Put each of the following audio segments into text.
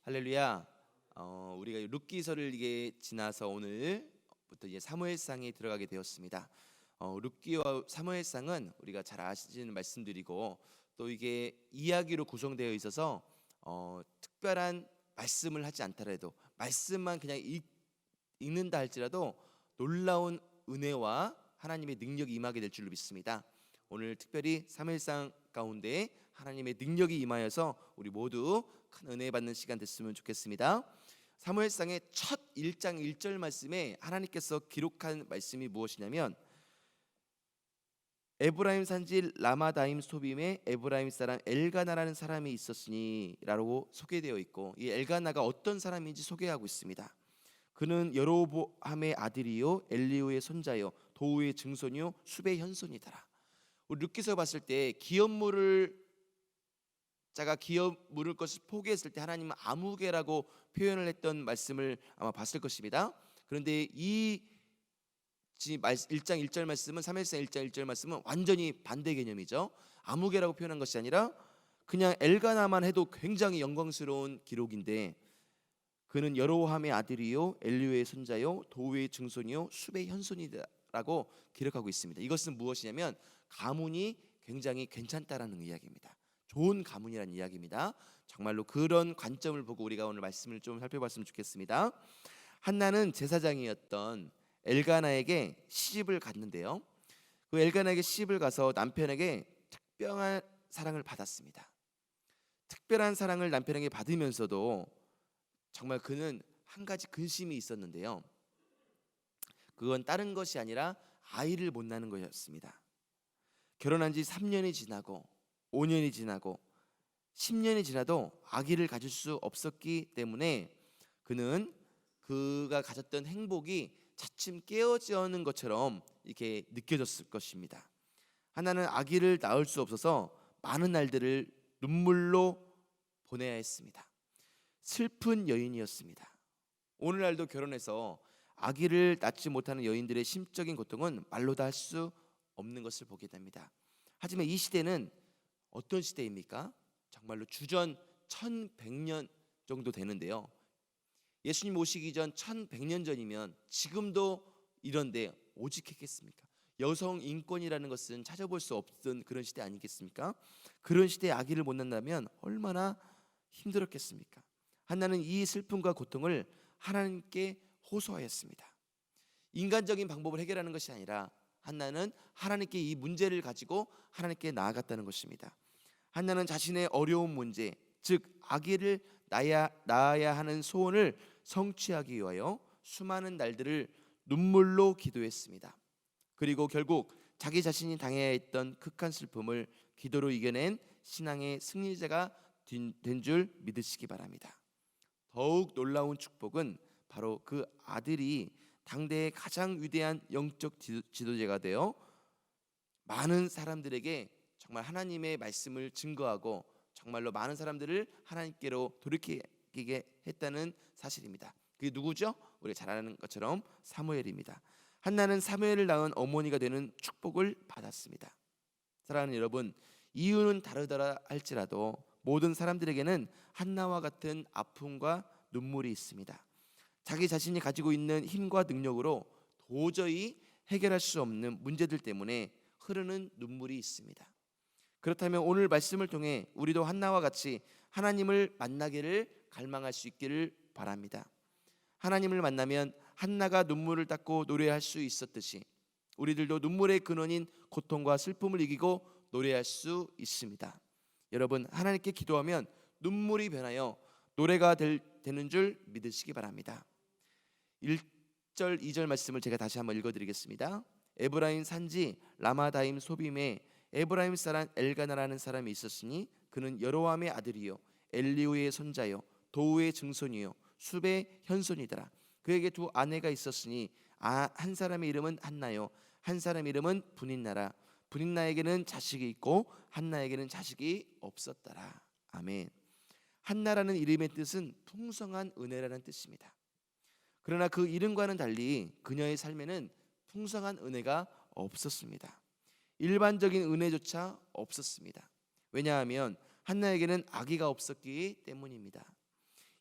할렐루야. 우리가 룻기서를 이게 지나서 오늘부터 이제 사무엘상에 들어가게 되었습니다. 룻기와 사무엘상은 우리가 잘 아시는 말씀들이고 또 이게 이야기로 구성되어 있어서 특별한 말씀을 하지 않더라도 말씀만 그냥 읽는다 할지라도 놀라운 은혜와 하나님의 능력이 임하게 될 줄로 믿습니다. 오늘 특별히 사무엘상 가운데 하나님의 능력이 임하여서 우리 모두 큰 은혜 받는 시간 됐으면 좋겠습니다. 사무엘상의 첫 1장 1절 말씀에 하나님께서 기록한 말씀이 무엇이냐면 에브라임 산지 라마다임 소빔에 에브라임 사람 엘가나라는 사람이 있었으니 라고 소개되어 있고, 이 엘가나가 어떤 사람인지 소개하고 있습니다. 그는 여로보암의 아들이요 엘리후의 손자요 도우의 증손이요 숲의 현손이더라. 우리 룻기서 봤을 때 자가 기업 물을 것을 포기했을 때 하나님은 아무개라고 표현을 했던 말씀을 아마 봤을 것입니다. 그런데 이 1장 1절 말씀은 사무엘상 1장 1절 말씀은 완전히 반대 개념이죠. 아무개라고 표현한 것이 아니라 그냥 엘가나만 해도 굉장히 영광스러운 기록인데, 그는 여로함의 아들이요 엘리후의 손자요 도우의 증손이요 숲의 현손이라고 기록하고 있습니다. 이것은 무엇이냐면 가문이 굉장히 괜찮다라는 이야기입니다. 좋은 가문이라는 이야기입니다. 정말로 그런 관점을 보고 우리가 오늘 말씀을 좀 살펴봤으면 좋겠습니다. 한나는 제사장이었던 엘가나에게 시집을 갔는데요, 그 엘가나에게 시집을 가서 남편에게 특별한 사랑을 받았습니다. 특별한 사랑을 남편에게 받으면서도 정말 그는 한 가지 근심이 있었는데요, 그건 다른 것이 아니라 아이를 못 낳는 것이었습니다. 결혼한 지 3년이 지나고 5년이 지나고 10년이 지나도 아기를 가질 수 없었기 때문에 그는 그가 가졌던 행복이 차츰 깨어지는 것처럼 이렇게 느껴졌을 것입니다. 하나는 아기를 낳을 수 없어서 많은 날들을 눈물로 보내야 했습니다. 슬픈 여인이었습니다. 오늘날도 결혼해서 아기를 낳지 못하는 여인들의 심적인 고통은 말로 다 할 수 없는 것을 보게 됩니다. 하지만 이 시대는 어떤 시대입니까? 정말로 주전 1100년 정도 되는데요, 예수님 오시기 전 1100년 전이면 지금도 이런데 오직 했겠습니까? 여성 인권이라는 것은 찾아볼 수 없던 그런 시대 아니겠습니까? 그런 시대에 아기를 못 낳는다면 얼마나 힘들었겠습니까? 한나는 이 슬픔과 고통을 하나님께 호소하였습니다. 인간적인 방법을 해결하는 것이 아니라 한나는 하나님께 이 문제를 가지고 하나님께 나아갔다는 것입니다. 한나는 자신의 어려운 문제, 즉 아기를 낳아야 하는 소원을 성취하기 위하여 수많은 날들을 눈물로 기도했습니다. 그리고 결국 자기 자신이 당해야 했던 극한 슬픔을 기도로 이겨낸 신앙의 승리자가 된 줄 믿으시기 바랍니다. 더욱 놀라운 축복은 바로 그 아들이 당대의 가장 위대한 영적 지도자가 되어 많은 사람들에게 정말 하나님의 말씀을 증거하고 정말로 많은 사람들을 하나님께로 돌이키게 했다는 사실입니다. 그게 누구죠? 우리가 잘 아는 것처럼 사무엘입니다. 한나는 사무엘을 낳은 어머니가 되는 축복을 받았습니다. 사랑하는 여러분, 이유는 다르더라 할지라도 모든 사람들에게는 한나와 같은 아픔과 눈물이 있습니다. 자기 자신이 가지고 있는 힘과 능력으로 도저히 해결할 수 없는 문제들 때문에 흐르는 눈물이 있습니다. 그렇다면 오늘 말씀을 통해 우리도 한나와 같이 하나님을 만나기를 갈망할 수 있기를 바랍니다. 하나님을 만나면 한나가 눈물을 닦고 노래할 수 있었듯이 우리들도 눈물의 근원인 고통과 슬픔을 이기고 노래할 수 있습니다. 여러분, 하나님께 기도하면 눈물이 변하여 노래가 되는 줄 믿으시기 바랍니다. 1절 2절 말씀을 제가 다시 한번 읽어드리겠습니다. 에브라임 산지 라마다임 소빔에 에브라임 사람 엘가나라는 사람이 있었으니 그는 여로함의 아들이요 엘리후의 손자요 도우의 증손이요 숲의 현손이더라. 그에게 두 아내가 있었으니 한 사람의 이름은 한나요 한 사람의 이름은 분인나라. 분인나에게는 자식이 있고 한나에게는 자식이 없었더라. 아멘. 한나라는 이름의 뜻은 풍성한 은혜라는 뜻입니다. 그러나 그 이름과는 달리 그녀의 삶에는 풍성한 은혜가 없었습니다. 일반적인 은혜조차 없었습니다. 왜냐하면 한나에게는 아기가 없었기 때문입니다.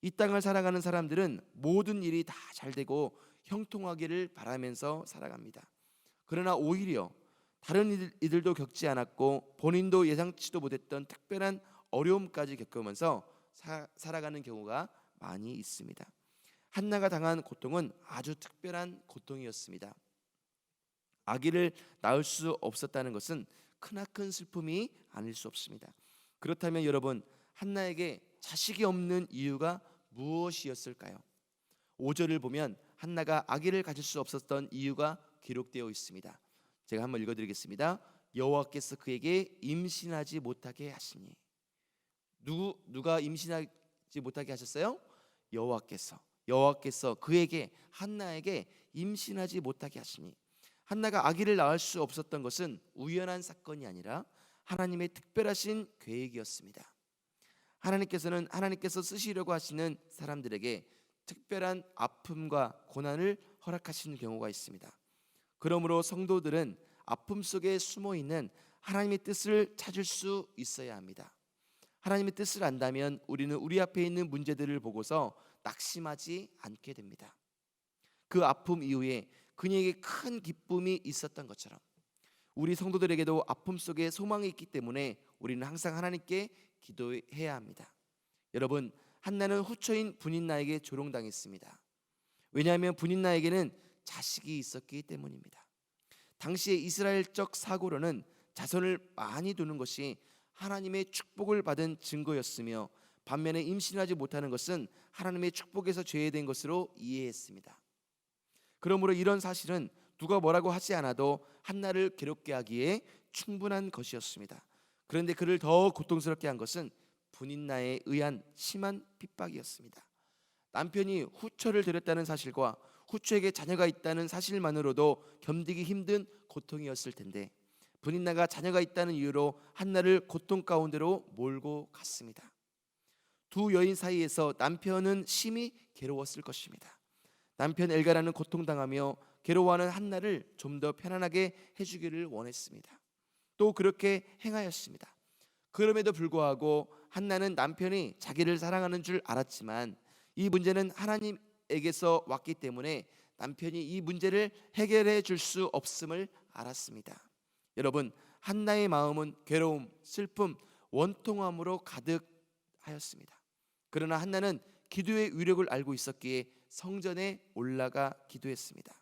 이 땅을 살아가는 사람들은 모든 일이 다 잘되고 형통하기를 바라면서 살아갑니다. 그러나 오히려 다른 이들도 겪지 않았고 본인도 예상치도 못했던 특별한 어려움까지 겪으면서 살아가는 경우가 많이 있습니다. 한나가 당한 고통은 아주 특별한 고통이었습니다. 아기를 낳을 수 없었다는 것은 크나큰 슬픔이 아닐 수 없습니다. 그렇다면 여러분, 한나에게 자식이 없는 이유가 무엇이었을까요? 5절을 보면 한나가 아기를 가질 수 없었던 이유가 기록되어 있습니다. 제가 한번 읽어드리겠습니다. 여호와께서 그에게 임신하지 못하게 하시니. 누가 임신하지 못하게 하셨어요? 여호와께서 그에게, 한나에게 임신하지 못하게 하시니. 한나가 아기를 낳을 수 없었던 것은 우연한 사건이 아니라 하나님의 특별하신 계획이었습니다. 하나님께서 쓰시려고 하시는 사람들에게 특별한 아픔과 고난을 허락하시는 경우가 있습니다. 그러므로 성도들은 아픔 속에 숨어 있는 하나님의 뜻을 찾을 수 있어야 합니다. 하나님의 뜻을 안다면 우리는 우리 앞에 있는 문제들을 보고서 낙심하지 않게 됩니다. 그 아픔 이후에 그녀에게 큰 기쁨이 있었던 것처럼 우리 성도들에게도 아픔 속에 소망이 있기 때문에 우리는 항상 하나님께 기도해야 합니다. 여러분, 한나는 후처인 분인나에게 조롱당했습니다. 왜냐하면 분인나에게는 자식이 있었기 때문입니다. 당시의 이스라엘적 사고로는 자손을 많이 두는 것이 하나님의 축복을 받은 증거였으며, 반면에 임신하지 못하는 것은 하나님의 축복에서 제외된 것으로 이해했습니다. 그러므로 이런 사실은 누가 뭐라고 하지 않아도 한나를 괴롭게 하기에 충분한 것이었습니다. 그런데 그를 더 고통스럽게 한 것은 분인나에 의한 심한 핍박이었습니다. 남편이 후처를 들였다는 사실과 후처에게 자녀가 있다는 사실만으로도 견디기 힘든 고통이었을 텐데, 분인나가 자녀가 있다는 이유로 한나를 고통 가운데로 몰고 갔습니다. 두 여인 사이에서 남편은 심히 괴로웠을 것입니다. 남편 엘가라는 고통당하며 괴로워하는 한나를 좀 더 편안하게 해주기를 원했습니다. 또 그렇게 행하였습니다. 그럼에도 불구하고 한나는 남편이 자기를 사랑하는 줄 알았지만 이 문제는 하나님에게서 왔기 때문에 남편이 이 문제를 해결해 줄 수 없음을 알았습니다. 여러분, 한나의 마음은 괴로움, 슬픔, 원통함으로 가득하였습니다. 그러나 한나는 기도의 위력을 알고 있었기에 성전에 올라가 기도했습니다.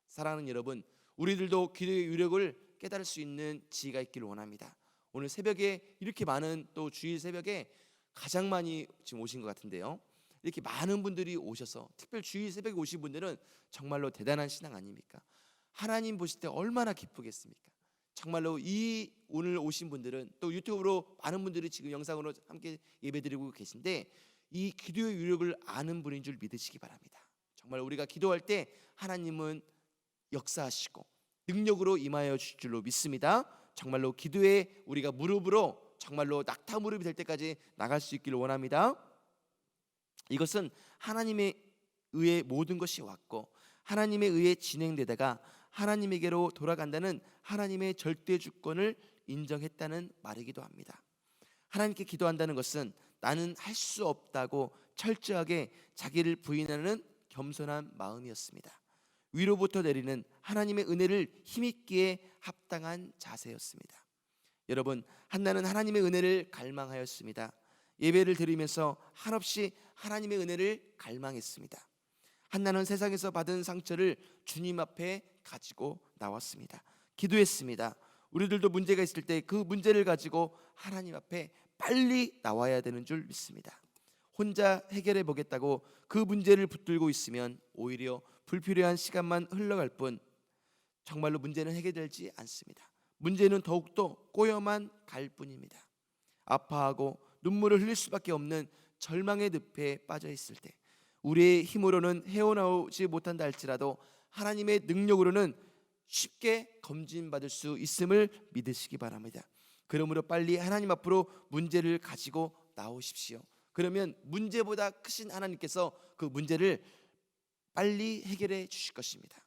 사랑하는 여러분, 우리들도 기도의 위력을 깨달을 수 있는 지혜가 있기를 원합니다. 오늘 새벽에 이렇게 많은, 또 주일 새벽에 가장 많이 지금 오신 것 같은데요, 이렇게 많은 분들이 오셔서, 특별히 주일 새벽에 오신 분들은 정말로 대단한 신앙 아닙니까? 하나님 보실 때 얼마나 기쁘겠습니까? 정말로 이 오늘 오신 분들은, 또 유튜브로 많은 분들이 지금 영상으로 함께 예배드리고 계신데, 이 기도의 위력을 아는 분인 줄 믿으시기 바랍니다. 정말 우리가 기도할 때 하나님은 역사하시고 능력으로 임하여 주실 줄로 믿습니다. 정말로 기도에 우리가 무릎으로 정말로 낙타 무릎이 될 때까지 나갈 수 있기를 원합니다. 이것은 하나님에 의해 모든 것이 왔고 하나님에 의해 진행되다가 하나님에게로 돌아간다는 하나님의 절대 주권을 인정했다는 말이기도 합니다. 하나님께 기도한다는 것은 나는 할 수 없다고 철저하게 자기를 부인하는 겸손한 마음이었습니다. 위로부터 내리는 하나님의 은혜를 힘있기에 합당한 자세였습니다. 여러분, 한나는 하나님의 은혜를 갈망하였습니다. 예배를 드리면서 한없이 하나님의 은혜를 갈망했습니다. 한나는 세상에서 받은 상처를 주님 앞에 가지고 나왔습니다. 기도했습니다. 우리들도 문제가 있을 때 그 문제를 가지고 하나님 앞에 빨리 나와야 되는 줄 믿습니다. 혼자 해결해 보겠다고 그 문제를 붙들고 있으면 오히려 불필요한 시간만 흘러갈 뿐 정말로 문제는 해결되지 않습니다. 문제는 더욱더 꼬여만 갈 뿐입니다. 아파하고 눈물을 흘릴 수밖에 없는 절망의 늪에 빠져 있을 때 우리의 힘으로는 헤어나오지 못한다 할지라도 하나님의 능력으로는 쉽게 검진받을 수 있음을 믿으시기 바랍니다. 그러므로 빨리 하나님 앞으로 문제를 가지고 나오십시오. 그러면 문제보다 크신 하나님께서 그 문제를 빨리 해결해 주실 것입니다.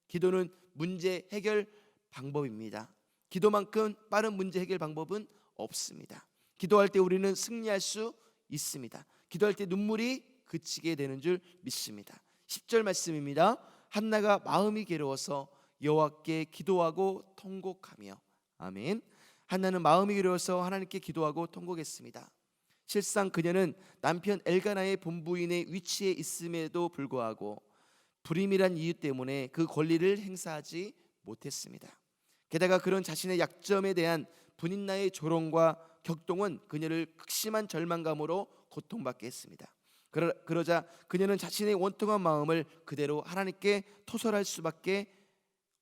기도는 문제 해결 방법입니다. 기도만큼 빠른 문제 해결 방법은 없습니다. 기도할 때 우리는 승리할 수 있습니다. 기도할 때 눈물이 그치게 되는 줄 믿습니다. 10절 말씀입니다. 한나가 마음이 괴로워서 여호와께 기도하고 통곡하며. 아멘. 한나는 마음이 괴로워서 하나님께 기도하고 통곡했습니다. 실상 그녀는 남편 엘가나의 본부인의 위치에 있음에도 불구하고 불임이란 이유 때문에 그 권리를 행사하지 못했습니다. 게다가 그런 자신의 약점에 대한 분인나의 조롱과 격동은 그녀를 극심한 절망감으로 고통받게 했습니다. 그러자 그녀는 자신의 원통한 마음을 그대로 하나님께 토설할 수밖에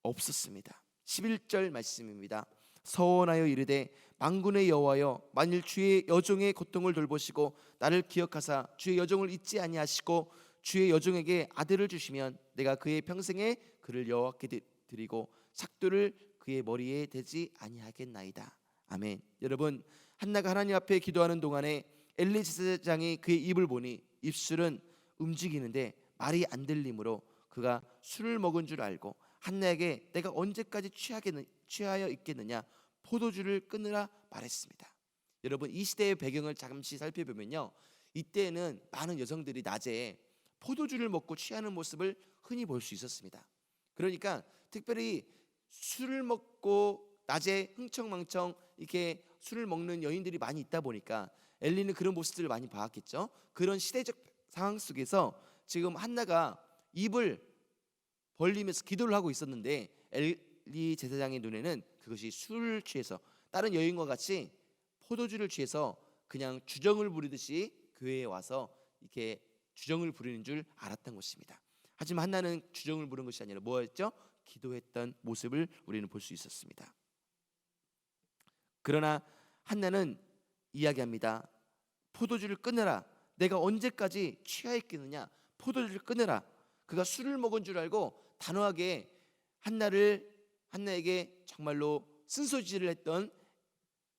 없었습니다. 11절 말씀입니다. 서원하여 이르되 만군의 여호와여, 만일 주의 여종의 고통을 돌보시고 나를 기억하사 주의 여종을 잊지 아니하시고 주의 여종에게 아들을 주시면 내가 그의 평생에 그를 여호와께 드리고 삭도를 그의 머리에 대지 아니하겠나이다. 아멘. 여러분, 한나가 하나님 앞에 기도하는 동안에 엘리 제사장이 그의 입을 보니 입술은 움직이는데 말이 안 들리므로 그가 술을 먹은 줄 알고 한나에게 내가 언제까지 취하여 있겠느냐, 포도주를 끊으라 말했습니다. 여러분, 이 시대의 배경을 잠시 살펴보면요, 이때에는 많은 여성들이 낮에 포도주를 먹고 취하는 모습을 흔히 볼 수 있었습니다. 그러니까 특별히 술을 먹고 낮에 흥청망청 이렇게 술을 먹는 여인들이 많이 있다 보니까 엘리는 그런 모습들을 많이 봐왔겠죠. 그런 시대적 상황 속에서 지금 한나가 입을 벌리면서 기도를 하고 있었는데 엘리 제사장의 눈에는 그것이 술을 취해서 다른 여인과 같이 포도주를 취해서 그냥 주정을 부리듯이 교회에 와서 이렇게 주정을 부리는 줄 알았던 것입니다. 하지만 한나는 주정을 부른 것이 아니라 뭐였죠? 기도했던 모습을 우리는 볼 수 있었습니다. 그러나 한나는 이야기합니다. 포도주를 끊으라. 내가 언제까지 취하 있겠느냐? 포도주를 끊으라. 그가 술을 먹은 줄 알고 단호하게 한나에게 정말로 쓴소리를 했던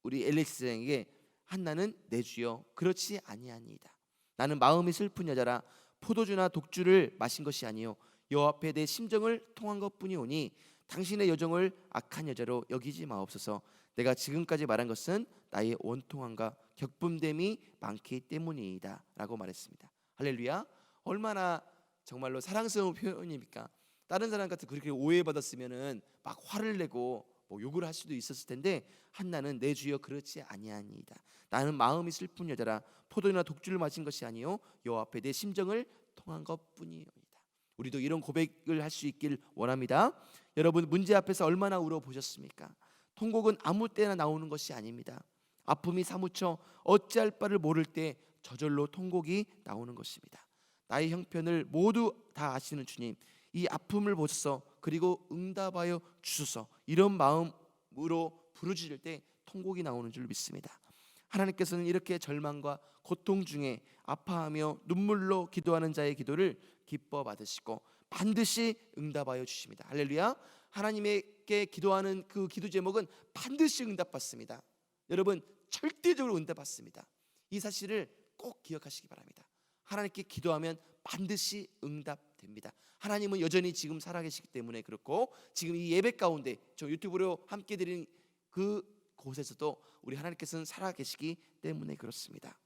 우리 엘리스에게 한나는 내 주여 그렇지 아니하니이다. 나는 마음이 슬픈 여자라 포도주나 독주를 마신 것이 아니요 여호와 앞에 내 심정을 통한 것뿐이오니 당신의 여정을 악한 여자로 여기지 마옵소서. 내가 지금까지 말한 것은 나의 원통함과 격분됨이 많기 때문이다 라고 말했습니다. 할렐루야. 얼마나 정말로 사랑스러운 표현입니까? 다른 사람 같은 그렇게 오해받았으면은 막 화를 내고 뭐 욕을 할 수도 있었을 텐데 한나는 내 주여 그렇지 아니하니이다. 나는 마음이 슬픈 여자라 포도나 독주를 마신 것이 아니요 여호와 앞에 내 심정을 통한 것뿐이오이다. 우리도 이런 고백을 할 수 있길 원합니다. 여러분, 문제 앞에서 얼마나 울어보셨습니까? 통곡은 아무 때나 나오는 것이 아닙니다. 아픔이 사무쳐 어찌할 바를 모를 때 저절로 통곡이 나오는 것입니다. 나의 형편을 모두 다 아시는 주님, 이 아픔을 보소서. 그리고 응답하여 주소서. 이런 마음으로 부르짖을 때 통곡이 나오는 줄 믿습니다. 하나님께서는 이렇게 절망과 고통 중에 아파하며 눈물로 기도하는 자의 기도를 기뻐 받으시고 반드시 응답하여 주십니다. 할렐루야. 하나님께 기도하는 그 기도 제목은 반드시 응답받습니다. 여러분, 절대적으로 응답받습니다. 이 사실을 꼭 기억하시기 바랍니다. 하나님께 기도하면 반드시 응답됩니다. 하나님은 여전히 지금 살아계시기 때문에 그렇고, 지금 이 예배 가운데 저 유튜브로 함께 드린 그 곳에서도 우리 하나님께서는 살아계시기 때문에 그렇습니다.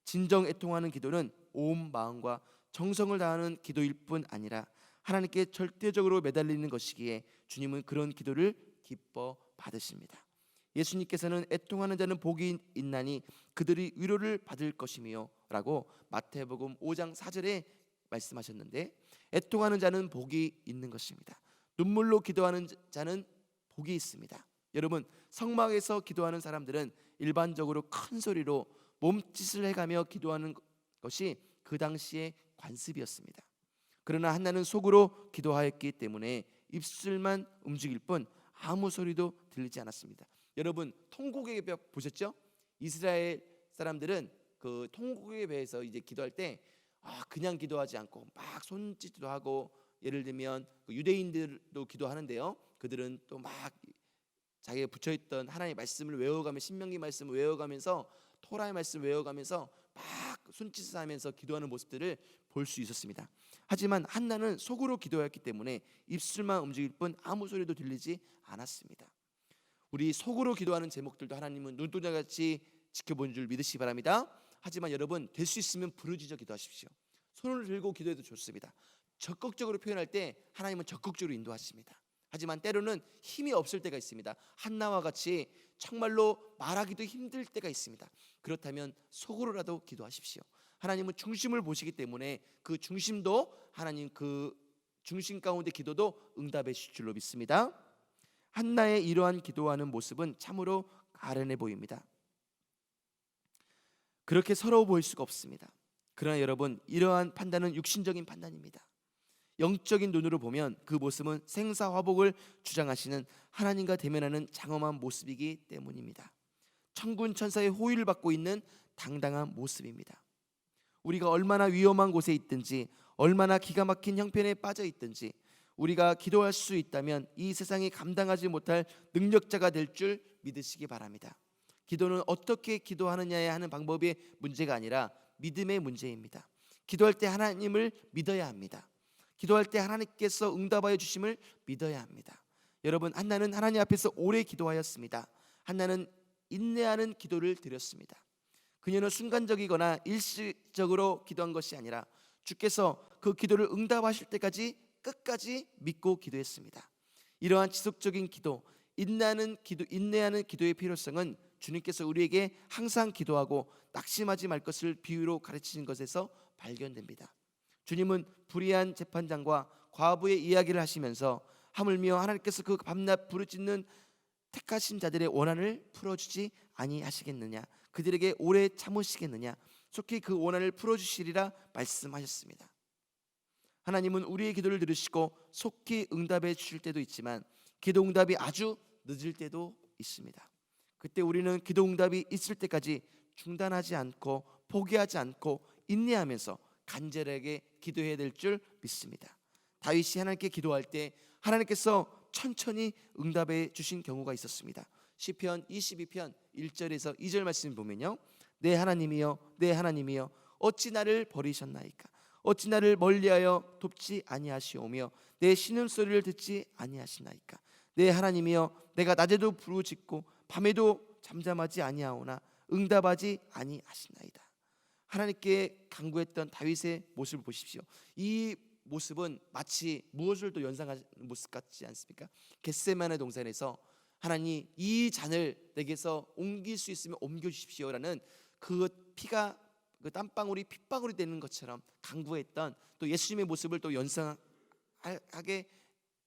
진정 애통하는 기도는 온 마음과 정성을 다하는 기도일 뿐 아니라 하나님께 절대적으로 매달리는 것이기에 주님은 그런 기도를 기뻐 받으십니다. 예수님께서는 애통하는 자는 복이 있나니 그들이 위로를 받을 것이며 라고 마태복음 5장 4절에 말씀하셨는데, 애통하는 자는 복이 있는 것입니다. 눈물로 기도하는 자는 복이 있습니다. 여러분, 성막에서 기도하는 사람들은 일반적으로 큰 소리로 몸짓을 해가며 기도하는 것이 그 당시의 관습이었습니다. 그러나 한나는 속으로 기도하였기 때문에 입술만 움직일 뿐 아무 소리도 들리지 않았습니다. 여러분, 통곡의 배 보셨죠? 이스라엘 사람들은 그 통곡의 배에서 이제 기도할 때 그냥 기도하지 않고 막 손짓도 하고, 예를 들면 그 유대인들도 기도하는데요, 그들은 또 막 자기가 붙여있던 하나님의 말씀을 외워가며 신명기 말씀을 외워가면서 토라의 말씀을 외워가면서 막 손짓을 하면서 기도하는 모습들을 볼 수 있었습니다. 하지만 한나는 속으로 기도했기 때문에 입술만 움직일 뿐 아무 소리도 들리지 않았습니다. 우리 속으로 기도하는 제목들도 하나님은 눈동자같이 지켜본 줄 믿으시기 바랍니다. 하지만 여러분, 될 수 있으면 부르짖어 기도하십시오. 손을 들고 기도해도 좋습니다. 적극적으로 표현할 때 하나님은 적극적으로 인도하십니다. 하지만 때로는 힘이 없을 때가 있습니다. 한나와 같이 정말로 말하기도 힘들 때가 있습니다. 그렇다면 속으로라도 기도하십시오. 하나님은 중심을 보시기 때문에 그 중심도 하나님 그 중심 가운데 기도도 응답해 주실 줄로 믿습니다. 한나의 이러한 기도하는 모습은 참으로 아련해 보입니다. 그렇게 서러워 보일 수가 없습니다. 그러나 여러분, 이러한 판단은 육신적인 판단입니다. 영적인 눈으로 보면 그 모습은 생사화복을 주장하시는 하나님과 대면하는 장엄한 모습이기 때문입니다. 천군 천사의 호의를 받고 있는 당당한 모습입니다. 우리가 얼마나 위험한 곳에 있든지, 얼마나 기가 막힌 형편에 빠져 있든지 우리가 기도할 수 있다면 이 세상이 감당하지 못할 능력자가 될 줄 믿으시기 바랍니다. 기도는 어떻게 기도하느냐에 하는 방법의 문제가 아니라 믿음의 문제입니다. 기도할 때 하나님을 믿어야 합니다. 기도할 때 하나님께서 응답하여 주심을 믿어야 합니다. 여러분, 한나는 하나님 앞에서 오래 기도하였습니다. 한나는 인내하는 기도를 드렸습니다. 그녀는 순간적이거나 일시적으로 기도한 것이 아니라 주께서 그 기도를 응답하실 때까지 끝까지 믿고 기도했습니다. 이러한 지속적인 기도, 인내하는 기도의 필요성은 주님께서 우리에게 항상 기도하고 낙심하지 말 것을 비유로 가르치신 것에서 발견됩니다. 주님은 불의한 재판장과 과부의 이야기를 하시면서 하물며 하나님께서 그 밤낮 부르짖는 택하신 자들의 원한을 풀어주지 아니하시겠느냐, 그들에게 오래 참으시겠느냐, 속히 그 원한을 풀어주시리라 말씀하셨습니다. 하나님은 우리의 기도를 들으시고 속히 응답해 주실 때도 있지만 기도 응답이 아주 늦을 때도 있습니다. 그때 우리는 기도 응답이 있을 때까지 중단하지 않고 포기하지 않고 인내하면서 간절하게 기도해야 될 줄 믿습니다. 다윗이 하나님께 기도할 때 하나님께서 천천히 응답해 주신 경우가 있었습니다. 시편 22편 1절에서 2절 말씀 보면요, 내 하나님이여 내 하나님이여 어찌 나를 버리셨나이까, 어찌 나를 멀리하여 돕지 아니하시오며 내 신음소리를 듣지 아니하시나이까. 내 하나님이여 내가 낮에도 부르짖고 밤에도 잠잠하지 아니하오나 응답하지 아니하시나이다. 하나님께 간구했던 다윗의 모습을 보십시오. 이 모습은 마치 무엇을 또 연상하는 모습 같지 않습니까? 겟세마네 동산에서 하나님 이 잔을 내게서 옮길 수 있으면 옮겨주십시오라는 그 피가 그 땀방울이 핏방울이 되는 것처럼 간구했던 또 예수님의 모습을 또 연상하게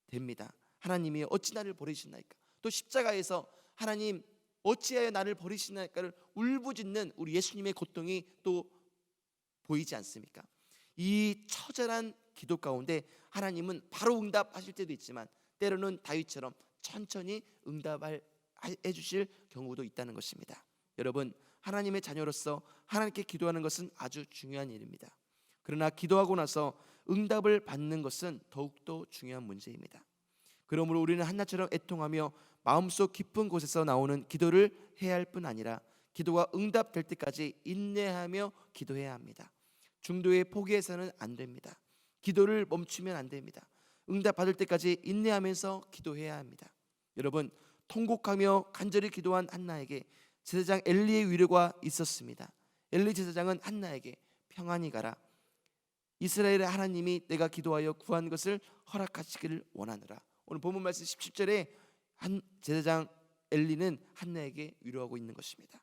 됩니다. 하나님이 어찌 나를 버리시나이까. 또 십자가에서 하나님 어찌하여 나를 버리시나이까를 울부짖는 우리 예수님의 고통이 또 보이지 않습니까? 이 처절한 기도 가운데 하나님은 바로 응답하실 때도 있지만 때로는 다윗처럼 천천히 응답해 주실 경우도 있다는 것입니다. 여러분, 하나님의 자녀로서 하나님께 기도하는 것은 아주 중요한 일입니다. 그러나 기도하고 나서 응답을 받는 것은 더욱더 중요한 문제입니다. 그러므로 우리는 한나처럼 애통하며 마음속 깊은 곳에서 나오는 기도를 해야 할 뿐 아니라 기도가 응답될 때까지 인내하며 기도해야 합니다. 중도에 포기해서는 안 됩니다. 기도를 멈추면 안 됩니다. 응답 받을 때까지 인내하면서 기도해야 합니다. 여러분, 통곡하며 간절히 기도한 한나에게 제사장 엘리의 위로가 있었습니다. 엘리 제사장은 한나에게 평안히 가라, 이스라엘의 하나님이 내가 기도하여 구한 것을 허락하시기를 원하노라. 오늘 본문 말씀 17절에 한 제사장 엘리는 한나에게 위로하고 있는 것입니다.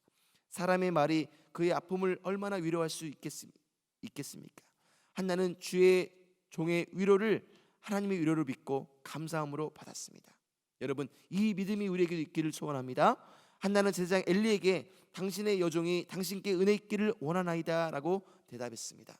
사람의 말이 그의 아픔을 얼마나 위로할 수 있겠습니까? 한나는 주의 종의 위로를, 하나님의 위로를 믿고 감사함으로 받았습니다. 여러분, 이 믿음이 우리에게 있기를 소원합니다. 한나는 제사장 엘리에게 당신의 여종이 당신께 은혜 있기를 원하나이다 라고 대답했습니다.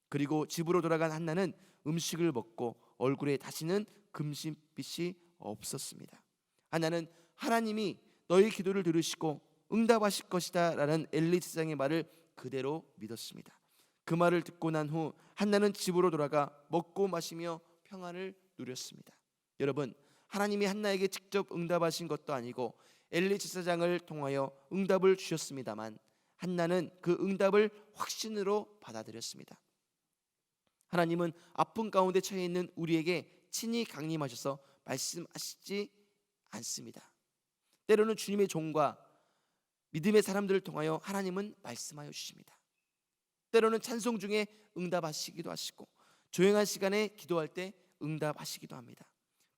그리고 집으로 돌아간 한나는 음식을 먹고 얼굴에 다시는 금신빛이 없었습니다. 한나는 하나님이 너희 기도를 들으시고 응답하실 것이다 라는 엘리 제사장의 말을 그대로 믿었습니다. 그 말을 듣고 난 후 한나는 집으로 돌아가 먹고 마시며 평안을 누렸습니다. 여러분, 하나님이 한나에게 직접 응답하신 것도 아니고 엘리 제사장을 통하여 응답을 주셨습니다만 한나는 그 응답을 확신으로 받아들였습니다. 하나님은 아픔 가운데 처해 있는 우리에게 친히 강림하셔서 말씀하시지 않습니다. 때로는 주님의 종과 믿음의 사람들을 통하여 하나님은 말씀하여 주십니다. 때로는 찬송 중에 응답하시기도 하시고 조용한 시간에 기도할 때 응답하시기도 합니다.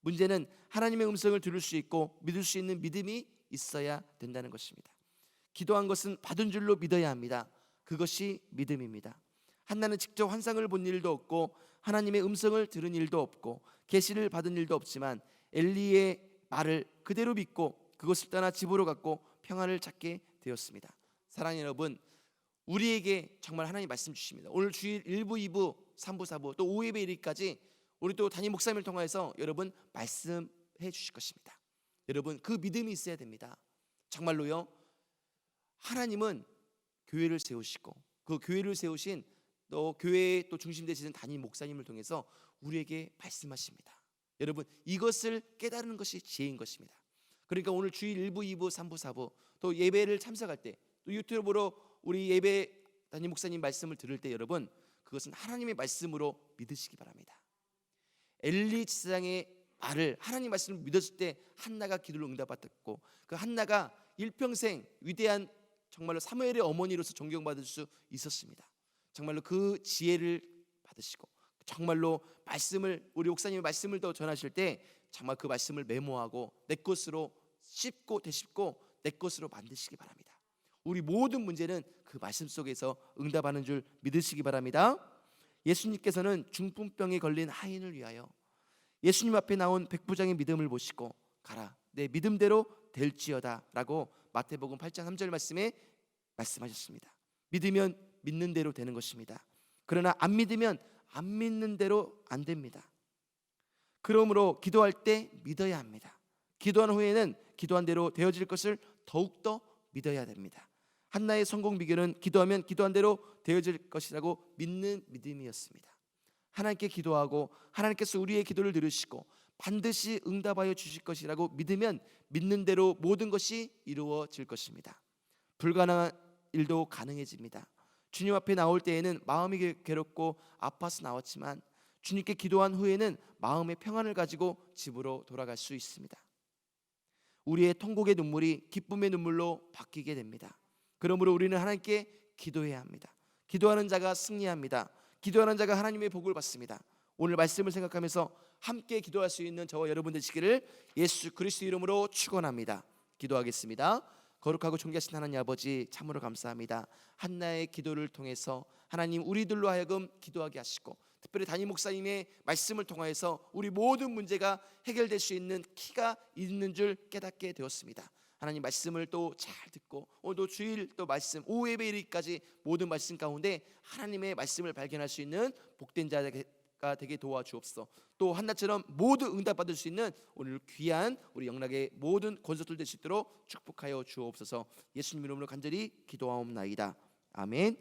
문제는 하나님의 음성을 들을 수 있고 믿을 수 있는 믿음이 있어야 된다는 것입니다. 기도한 것은 받은 줄로 믿어야 합니다. 그것이 믿음입니다. 한나는 직접 환상을 본 일도 없고 하나님의 음성을 들은 일도 없고 계시를 받은 일도 없지만 엘리의 말을 그대로 믿고 그것을 떠나 집으로 갔고 평안을 찾게 되었습니다. 사랑하는 여러분, 우리에게 정말 하나님 말씀 주십니다. 오늘 주일 1부, 2부, 3부, 4부 또 5예배 1일까지 우리 또 담임 목사님을 통해서 여러분 말씀해 주실 것입니다. 여러분 그 믿음이 있어야 됩니다. 정말로요. 하나님은 교회를 세우시고 그 교회를 세우신 또 교회의 또 중심 되시는 담임 목사님을 통해서 우리에게 말씀하십니다. 여러분 이것을 깨달은 것이 지혜인 것입니다. 그러니까 오늘 주일 1부, 2부, 3부, 4부 또 예배를 참석할 때 또 유튜브로 우리 예배 담임 목사님 말씀을 들을 때 여러분 그것은 하나님의 말씀으로 믿으시기 바랍니다. 엘리 지사장의 말을 하나님 말씀을 믿었을 때 한나가 기도를 응답받았고 그 한나가 일평생 위대한 정말로 사무엘의 어머니로서 존경받을 수 있었습니다. 정말로 그 지혜를 받으시고 정말로 말씀을 우리 목사님의 말씀을 더 전하실 때 정말 그 말씀을 메모하고 내 것으로 씹고 되씹고 내 것으로 만드시기 바랍니다. 우리 모든 문제는 그 말씀 속에서 응답하는 줄 믿으시기 바랍니다. 예수님께서는 중풍병에 걸린 하인을 위하여 예수님 앞에 나온 백부장의 믿음을 보시고 가라 내 믿음대로 될지어다 라고 마태복음 8장 3절 말씀에 말씀하셨습니다. 믿으면 믿는 대로 되는 것입니다. 그러나 안 믿으면 안 믿는 대로 안 됩니다. 그러므로 기도할 때 믿어야 합니다. 기도한 후에는 기도한 대로 되어질 것을 더욱더 믿어야 됩니다. 한나의 성공 비결은 기도하면 기도한 대로 되어질 것이라고 믿는 믿음이었습니다. 하나님께 기도하고 하나님께서 우리의 기도를 들으시고 반드시 응답하여 주실 것이라고 믿으면 믿는 대로 모든 것이 이루어질 것입니다. 불가능한 일도 가능해집니다. 주님 앞에 나올 때에는 마음이 괴롭고 아파서 나왔지만 주님께 기도한 후에는 마음의 평안을 가지고 집으로 돌아갈 수 있습니다. 우리의 통곡의 눈물이 기쁨의 눈물로 바뀌게 됩니다. 그러므로 우리는 하나님께 기도해야 합니다. 기도하는 자가 승리합니다. 기도하는 자가 하나님의 복을 받습니다. 오늘 말씀을 생각하면서 함께 기도할 수 있는 저와 여러분 되시기를 예수 그리스도 이름으로 축원합니다. 기도하겠습니다. 거룩하고 존귀하신 하나님 아버지 참으로 감사합니다. 한나의 기도를 통해서 하나님 우리들로 하여금 기도하게 하시고 특별히 담임 목사님의 말씀을 통하여서 우리 모든 문제가 해결될 수 있는 키가 있는 줄 깨닫게 되었습니다. 하나님 말씀을 또 잘 듣고 오늘도 주일 또 말씀 오후 예배 일까지 모든 말씀 가운데 하나님의 말씀을 발견할 수 있는 복된 자가 되게 도와주옵소서. 또 한나처럼 모두 응답받을 수 있는 오늘 귀한 우리 영락의 모든 권속들 될 수 있도록 축복하여 주옵소서. 예수님 이름으로 간절히 기도하옵나이다. 아멘.